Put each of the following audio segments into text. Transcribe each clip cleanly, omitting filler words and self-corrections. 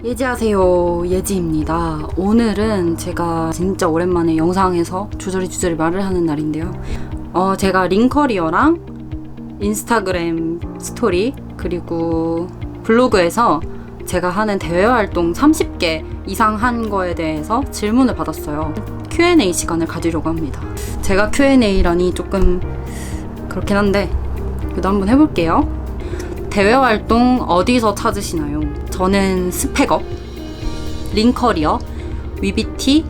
예지하세요, 예지입니다. 오늘은 제가 진짜 오랜만에 영상에서 주저리 말을 하는 날인데요. 제가 링커리어랑 인스타그램 스토리 그리고 블로그에서 제가 하는 대외 활동 30개 이상 한 거에 대해서 질문을 받았어요. Q&A 시간을 가지려고 합니다. 제가 Q&A라니 조금 그렇긴 한데 그래도 한번 해볼게요. 대외 활동 어디서 찾으시나요? 저는 스펙업, 링커리어, 위비티,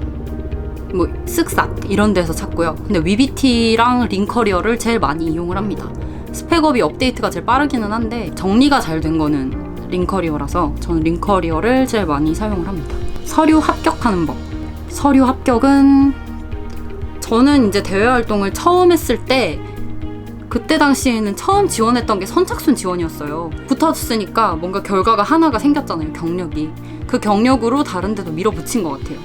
쓱싹 이런 데서 찾고요. 근데 위비티랑 링커리어를 제일 많이 이용을 합니다. 스펙업이 업데이트가 제일 빠르기는 한데 정리가 잘 된 거는 링커리어라서 저는 링커리어를 제일 많이 사용을 합니다. 서류 합격하는 법. 서류 합격은 저는 이제 대외 활동을 처음 했을 때 그때 당시에는 처음 지원했던 게 선착순 지원이었어요. 붙었으니까 뭔가 결과가 하나가 생겼잖아요, 경력이. 그 경력으로 다른 데도 밀어붙인 것 같아요.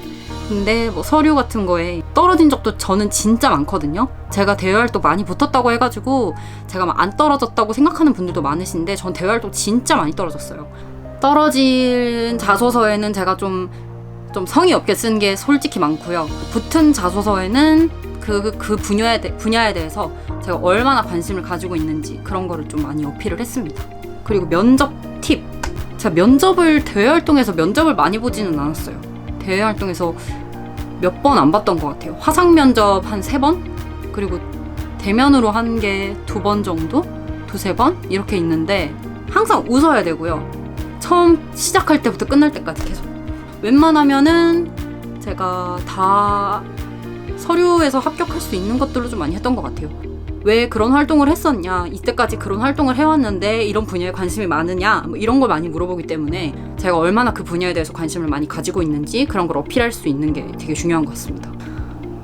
근데 서류 같은 거에 떨어진 적도 저는 진짜 많거든요. 제가 대외활동 많이 붙었다고 해가지고 제가 막 안 떨어졌다고 생각하는 분들도 많으신데 전 대외활동 진짜 많이 떨어졌어요. 떨어진 자소서에는 제가 좀 성의 없게 쓴 게 솔직히 많고요. 붙은 자소서에는 그 분야에 대해서 제가 얼마나 관심을 가지고 있는지 그런 거를 좀 많이 어필을 했습니다. 그리고 면접 팁. 제가 대외활동에서 면접을 많이 보지는 않았어요. 대외활동에서 몇 번 안 봤던 것 같아요. 화상 면접 한 3번? 그리고 대면으로 한 게 2번 정도? 2-3번? 이렇게 있는데 항상 웃어야 되고요. 처음 시작할 때부터 끝날 때까지 계속. 웬만하면은 제가 다 서류에서 합격할 수 있는 것들로 좀 많이 했던 것 같아요. 왜 그런 활동을 했었냐, 이때까지 그런 활동을 해왔는데 이런 분야에 관심이 많으냐, 이런 걸 많이 물어보기 때문에 제가 얼마나 그 분야에 대해서 관심을 많이 가지고 있는지 그런 걸 어필할 수 있는 게 되게 중요한 것 같습니다.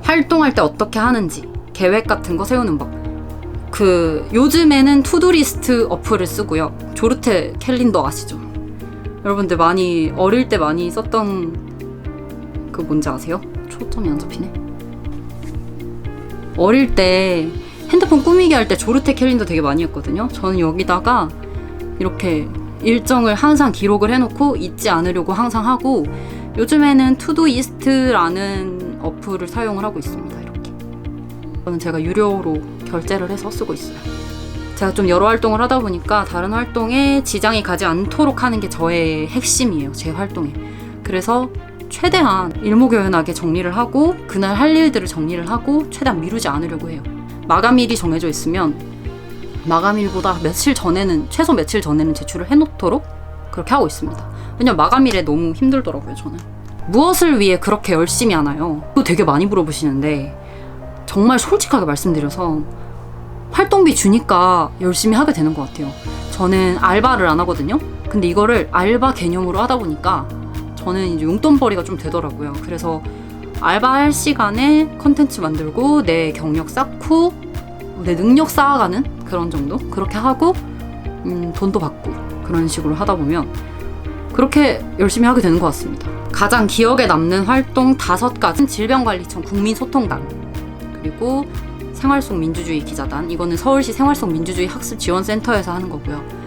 활동할 때 어떻게 하는지, 계획 같은 거 세우는 법. 요즘에는 투두리스트 어플을 쓰고요. 조르테 캘린더 아시죠? 여러분들 어릴 때 많이 썼던 뭔지 아세요? 초점이 안 잡히네. 어릴 때 핸드폰 꾸미기 할 때 조르테 캘린더 되게 많이 했거든요. 저는 여기다가 이렇게 일정을 항상 기록을 해놓고 잊지 않으려고 항상 하고, 요즘에는 투두이스트라는 어플을 사용을 하고 있습니다. 이렇게. 이거는 제가 유료로 결제를 해서 쓰고 있어요. 제가 좀 여러 활동을 하다 보니까 다른 활동에 지장이 가지 않도록 하는 게 저의 핵심이에요. 제 활동에. 그래서 최대한 일목요연하게 정리를 하고 그날 할 일들을 정리를 하고 최대한 미루지 않으려고 해요. 마감일이 정해져 있으면 마감일보다 최소 며칠 전에는 제출을 해놓도록 그렇게 하고 있습니다. 왜냐면 마감일에 너무 힘들더라고요, 저는. 무엇을 위해 그렇게 열심히 하나요? 그거 되게 많이 물어보시는데 정말 솔직하게 말씀드려서 활동비 주니까 열심히 하게 되는 것 같아요. 저는 알바를 안 하거든요. 근데 이거를 알바 개념으로 하다 보니까 저는 이제 용돈벌이가 좀 되더라고요. 그래서 알바할 시간에 컨텐츠 만들고 내 경력 쌓고 내 능력 쌓아가는 그런 정도? 그렇게 하고 돈도 받고 그런 식으로 하다 보면 그렇게 열심히 하게 되는 것 같습니다. 가장 기억에 남는 활동 5가지. 질병관리청 국민소통단, 그리고 생활 속 민주주의 기자단. 이거는 서울시 생활 속 민주주의 학습지원센터에서 하는 거고요.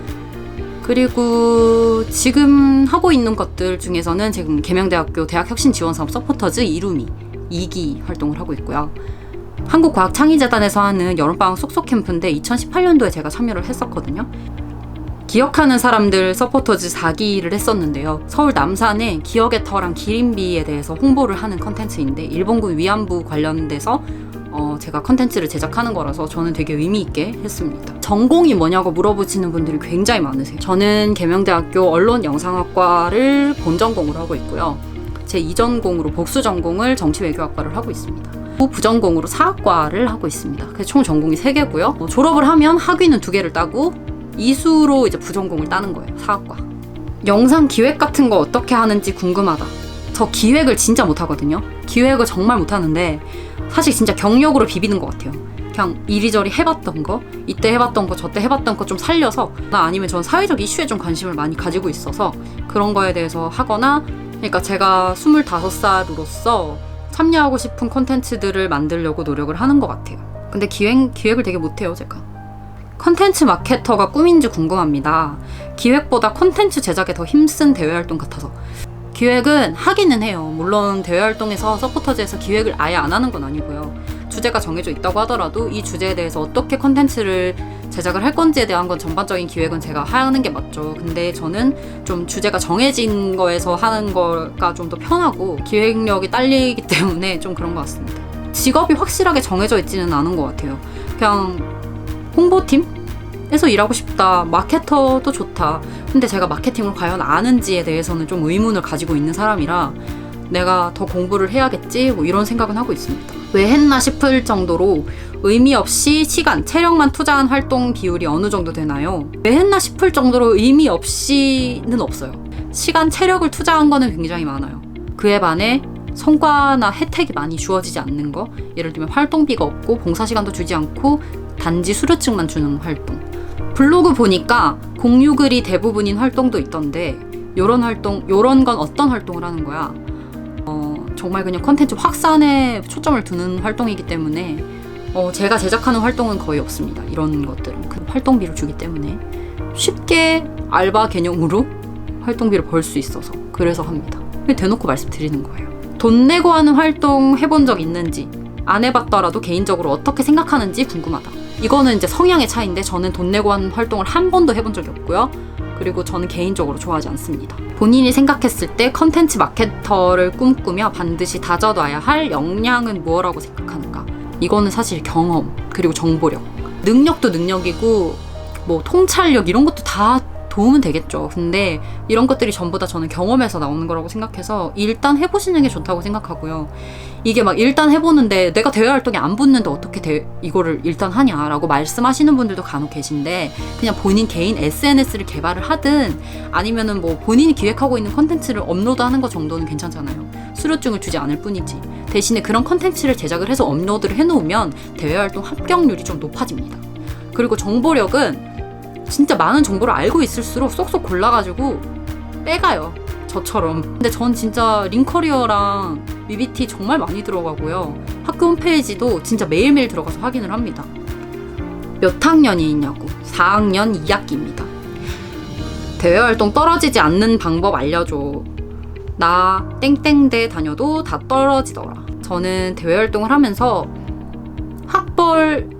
그리고 지금 하고 있는 것들 중에서는 지금 계명대학교 대학혁신지원사업 서포터즈 이루미 2기 활동을 하고 있고요. 한국과학창의재단에서 하는 여름방학 속속 캠프인데 2018년도에 제가 참여를 했었거든요. 기억하는 사람들 서포터즈 4기를 했었는데요. 서울 남산에 기억의 터랑 기린비에 대해서 홍보를 하는 컨텐츠인데 일본군 위안부 관련돼서 제가 컨텐츠를 제작하는 거라서 저는 되게 의미 있게 했습니다. 전공이 뭐냐고 물어보시는 분들이 굉장히 많으세요. 저는 계명대학교 언론영상학과를 본전공으로 하고 있고요. 제 이전공으로 복수전공을 정치외교학과를 하고 있습니다. 부전공으로 사학과를 하고 있습니다. 그래서 총 전공이 3개고요. 졸업을 하면 학위는 2개를 따고 이수로 이제 부전공을 따는 거예요. 사학과. 영상 기획 같은 거 어떻게 하는지 궁금하다. 저 기획을 진짜 못하거든요. 기획을 정말 못하는데 사실 진짜 경력으로 비비는 것 같아요. 그냥 이리저리 해봤던 거, 이때 해봤던 거, 저때 해봤던 거 좀 살려서, 아니면 전 사회적 이슈에 좀 관심을 많이 가지고 있어서 그런 거에 대해서 하거나, 그러니까 제가 25살으로서 참여하고 싶은 콘텐츠들을 만들려고 노력을 하는 것 같아요. 근데 기획을 되게 못해요, 제가. 컨텐츠 마케터가 꿈인지 궁금합니다. 기획보다 콘텐츠 제작에 더 힘쓴 대외활동 같아서. 기획은 하기는 해요. 물론 대외 활동에서 서포터즈에서 기획을 아예 안 하는 건 아니고요. 주제가 정해져 있다고 하더라도 이 주제에 대해서 어떻게 컨텐츠를 제작을 할 건지에 대한 건 전반적인 기획은 제가 하는 게 맞죠. 근데 저는 좀 주제가 정해진 거에서 하는 거가 좀 더 편하고 기획력이 딸리기 때문에 좀 그런 것 같습니다. 직업이 확실하게 정해져 있지는 않은 것 같아요. 그냥 홍보팀에서 일하고 싶다, 마케터도 좋다. 근데 제가 마케팅을 과연 아는지에 대해서는 좀 의문을 가지고 있는 사람이라 내가 더 공부를 해야겠지 뭐 이런 생각은 하고 있습니다. 왜 했나 싶을 정도로 의미 없이 시간, 체력만 투자한 활동 비율이 어느 정도 되나요? 왜 했나 싶을 정도로 의미 없이는 없어요. 시간, 체력을 투자한 거는 굉장히 많아요. 그에 반해 성과나 혜택이 많이 주어지지 않는 거, 예를 들면 활동비가 없고 봉사시간도 주지 않고 단지 수료증만 주는 활동. 블로그 보니까 공유글이 대부분인 활동도 있던데 요런 건 어떤 활동을 하는 거야? 정말 그냥 컨텐츠 확산에 초점을 두는 활동이기 때문에 제가 제작하는 활동은 거의 없습니다. 이런 것들은 그 활동비를 주기 때문에 쉽게 알바 개념으로 활동비를 벌 수 있어서 그래서 합니다. 대놓고 말씀드리는 거예요. 돈 내고 하는 활동 해본 적 있는지, 안 해봤더라도 개인적으로 어떻게 생각하는지 궁금하다. 이거는 이제 성향의 차이인데 저는 돈 내고 하는 활동을 한 번도 해본 적이 없고요. 그리고 저는 개인적으로 좋아하지 않습니다. 본인이 생각했을 때 컨텐츠 마케터를 꿈꾸며 반드시 다져놔야 할 역량은 무엇이라고 생각하는가? 이거는 사실 경험, 그리고 정보력. 능력도 능력이고 뭐 통찰력 이런 것도 다 도움은 되겠죠. 근데 이런 것들이 전부 다 저는 경험에서 나오는 거라고 생각해서 일단 해보시는 게 좋다고 생각하고요. 이게 막 일단 해보는데 내가 대외 활동에 안 붙는데 어떻게 이거를 일단 하냐라고 말씀하시는 분들도 간혹 계신데 그냥 본인 개인 SNS를 개발을 하든 아니면은 뭐 본인이 기획하고 있는 컨텐츠를 업로드하는 거 정도는 괜찮잖아요. 수료증을 주지 않을 뿐이지. 대신에 그런 컨텐츠를 제작을 해서 업로드를 해놓으면 대외 활동 합격률이 좀 높아집니다. 그리고 정보력은 진짜 많은 정보를 알고 있을수록 쏙쏙 골라가지고 빼가요. 저처럼. 근데 전 진짜 링커리어랑 위비티 정말 많이 들어가고요. 학교 홈페이지도 진짜 매일매일 들어가서 확인을 합니다. 몇 학년이 있냐고. 4학년 2학기입니다. 대외활동 떨어지지 않는 방법 알려줘. 나 땡땡대 다녀도 다 떨어지더라. 저는 대외활동을 하면서 학벌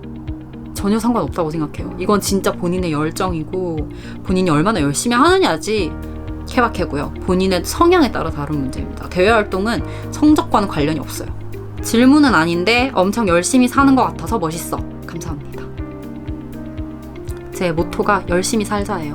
전혀 상관없다고 생각해요. 이건 진짜 본인의 열정이고 본인이 얼마나 열심히 하느냐지 케바케고요. 본인의 성향에 따라 다른 문제입니다. 대외활동은 성적과는 관련이 없어요. 질문은 아닌데 엄청 열심히 사는 것 같아서 멋있어. 감사합니다. 제 모토가 열심히 살자예요.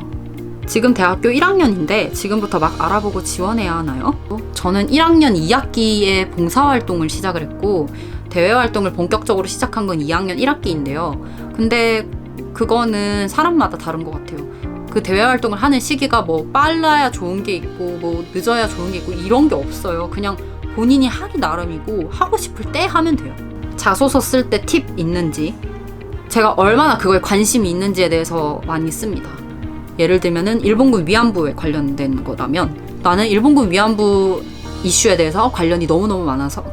지금 대학교 1학년인데 지금부터 막 알아보고 지원해야 하나요? 저는 1학년 2학기에 봉사활동을 시작을 했고 대외활동을 본격적으로 시작한 건 2학년 1학기인데요. 근데 그거는 사람마다 다른 것 같아요. 그 대외활동을 하는 시기가 뭐 빨라야 좋은 게 있고 뭐 늦어야 좋은 게 있고 이런 게 없어요. 그냥 본인이 하기 나름이고 하고 싶을 때 하면 돼요. 자소서 쓸 때 팁 있는지, 제가 얼마나 그거에 관심이 있는지에 대해서 많이 씁니다. 예를 들면은 일본군 위안부에 관련된 거라면 나는 일본군 위안부 이슈에 대해서 관련이 너무너무 많아서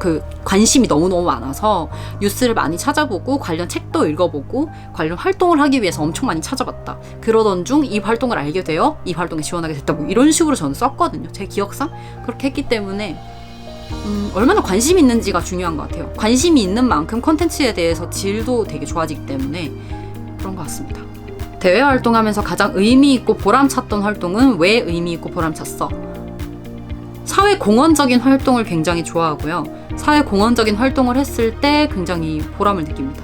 관심이 너무너무 많아서 뉴스를 많이 찾아보고 관련 책도 읽어보고 관련 활동을 하기 위해서 엄청 많이 찾아봤다. 그러던 중 이 활동을 알게 되어 이 활동에 지원하게 됐다. 뭐 이런 식으로 저는 썼거든요. 제 기억상 그렇게 했기 때문에 얼마나 관심이 있는지가 중요한 것 같아요. 관심이 있는 만큼 콘텐츠에 대해서 질도 되게 좋아지기 때문에 그런 것 같습니다. 대외 활동하면서 가장 의미 있고 보람찼던 활동은 왜 의미 있고 보람찼어? 사회 공헌적인 활동을 굉장히 좋아하고요. 사회 공헌적인 활동을 했을 때 굉장히 보람을 느낍니다.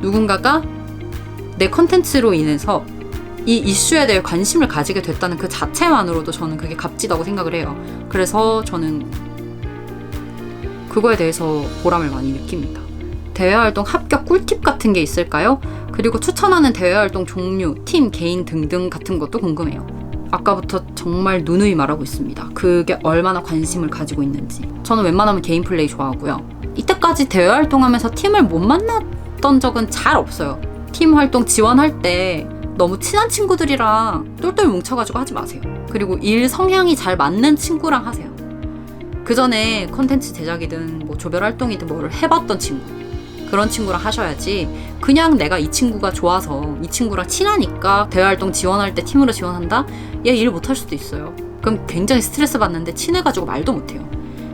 누군가가 내 컨텐츠로 인해서 이 이슈에 대해 관심을 가지게 됐다는 그 자체만으로도 저는 그게 값지다고 생각을 해요. 그래서 저는 그거에 대해서 보람을 많이 느낍니다. 대외활동 합격 꿀팁 같은 게 있을까요? 그리고 추천하는 대외활동 종류, 팀, 개인 등등 같은 것도 궁금해요. 아까부터 정말 누누이 말하고 있습니다. 그게 얼마나 관심을 가지고 있는지. 저는 웬만하면 개인 플레이 좋아하고요. 이때까지 대외활동하면서 팀을 못 만났던 적은 잘 없어요. 팀 활동 지원할 때 너무 친한 친구들이랑 똘똘 뭉쳐가지고 하지 마세요. 그리고 일 성향이 잘 맞는 친구랑 하세요. 그 전에 컨텐츠 제작이든 뭐 조별 활동이든 뭐를 해봤던 친구, 그런 친구랑 하셔야지. 그냥 내가 이 친구가 좋아서 이 친구랑 친하니까 대외활동 지원할 때 팀으로 지원한다? 얘 일 못할 수도 있어요. 그럼 굉장히 스트레스 받는데 친해가지고 말도 못해요.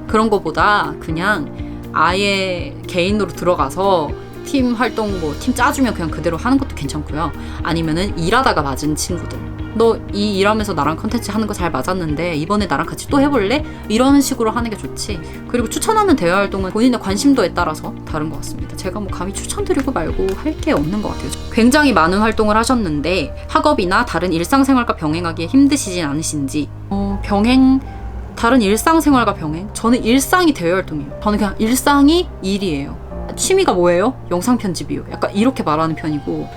그런 거보다 그냥 아예 개인으로 들어가서 팀 활동 뭐 팀 짜주면 그냥 그대로 하는 것도 괜찮고요. 아니면은 일하다가 맞은 친구들, 너 이 일하면서 나랑 컨텐츠 하는 거 잘 맞았는데 이번에 나랑 같이 또 해볼래? 이런 식으로 하는 게 좋지. 그리고 추천하는 대외 활동은 본인의 관심도에 따라서 다른 것 같습니다. 제가 뭐 감히 추천드리고 말고 할 게 없는 것 같아요. 굉장히 많은 활동을 하셨는데 학업이나 다른 일상생활과 병행하기에 힘드시진 않으신지. 다른 일상생활과 병행? 저는 일상이 대외 활동이에요. 저는 그냥 일상이 일이에요. 취미가 뭐예요? 영상 편집이요. 약간 이렇게 말하는 편이고,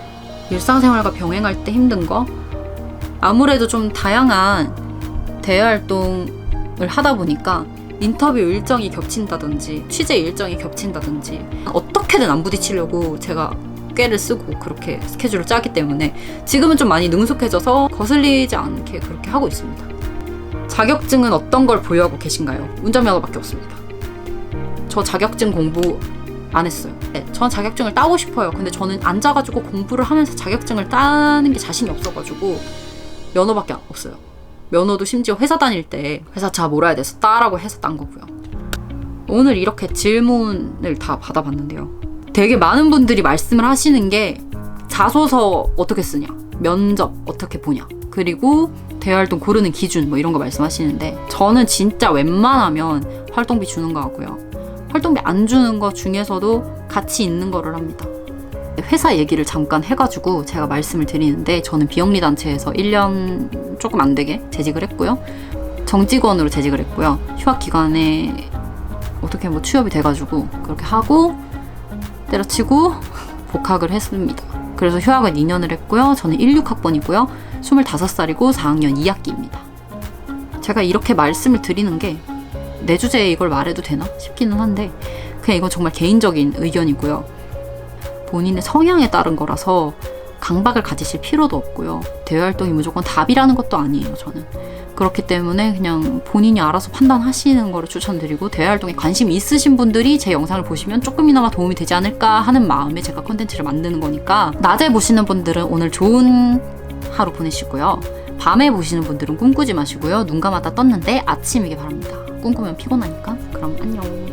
일상생활과 병행할 때 힘든 거? 아무래도 좀 다양한 대외 활동을 하다 보니까 인터뷰 일정이 겹친다든지 취재 일정이 겹친다든지 어떻게든 안 부딪히려고 제가 꾀를 쓰고 그렇게 스케줄을 짜기 때문에 지금은 좀 많이 능숙해져서 거슬리지 않게 그렇게 하고 있습니다. 자격증은 어떤 걸 보유하고 계신가요? 운전면허밖에 없습니다. 저 자격증 공부 안 했어요. 네, 저는 자격증을 따고 싶어요. 근데 저는 앉아가지고 공부를 하면서 자격증을 따는 게 자신이 없어가지고 면허밖에 없어요. 면허도 심지어 회사 다닐 때 회사차 몰아야 돼서 따라고 해서 딴 거고요. 오늘 이렇게 질문을 다 받아봤는데요. 되게 많은 분들이 말씀을 하시는 게 자소서 어떻게 쓰냐, 면접 어떻게 보냐, 그리고 대외활동 고르는 기준 뭐 이런 거 말씀하시는데, 저는 진짜 웬만하면 활동비 주는 거 하고요. 활동비 안 주는 거 중에서도 같이 있는 거를 합니다. 회사 얘기를 잠깐 해가지고 제가 말씀을 드리는데, 저는 비영리 단체에서 1년 조금 안 되게 재직을 했고요. 정직원으로 재직을 했고요. 휴학 기간에 어떻게 뭐 취업이 돼가지고 그렇게 하고 때려치고 복학을 했습니다. 그래서 휴학은 2년을 했고요. 저는 16학번이고요. 25살이고 4학년 2학기입니다. 제가 이렇게 말씀을 드리는 게 내 주제에 이걸 말해도 되나 싶기는 한데, 그냥 이건 정말 개인적인 의견이고요. 본인의 성향에 따른 거라서 강박을 가지실 필요도 없고요. 대외활동이 무조건 답이라는 것도 아니에요, 저는. 그렇기 때문에 그냥 본인이 알아서 판단하시는 거를 추천드리고, 대외활동에 관심이 있으신 분들이 제 영상을 보시면 조금이나마 도움이 되지 않을까 하는 마음에 제가 콘텐츠를 만드는 거니까, 낮에 보시는 분들은 오늘 좋은 하루 보내시고요. 밤에 보시는 분들은 꿈꾸지 마시고요. 눈 감았다 떴는데 아침이길 바랍니다. 꿈꾸면 피곤하니까. 그럼 안녕.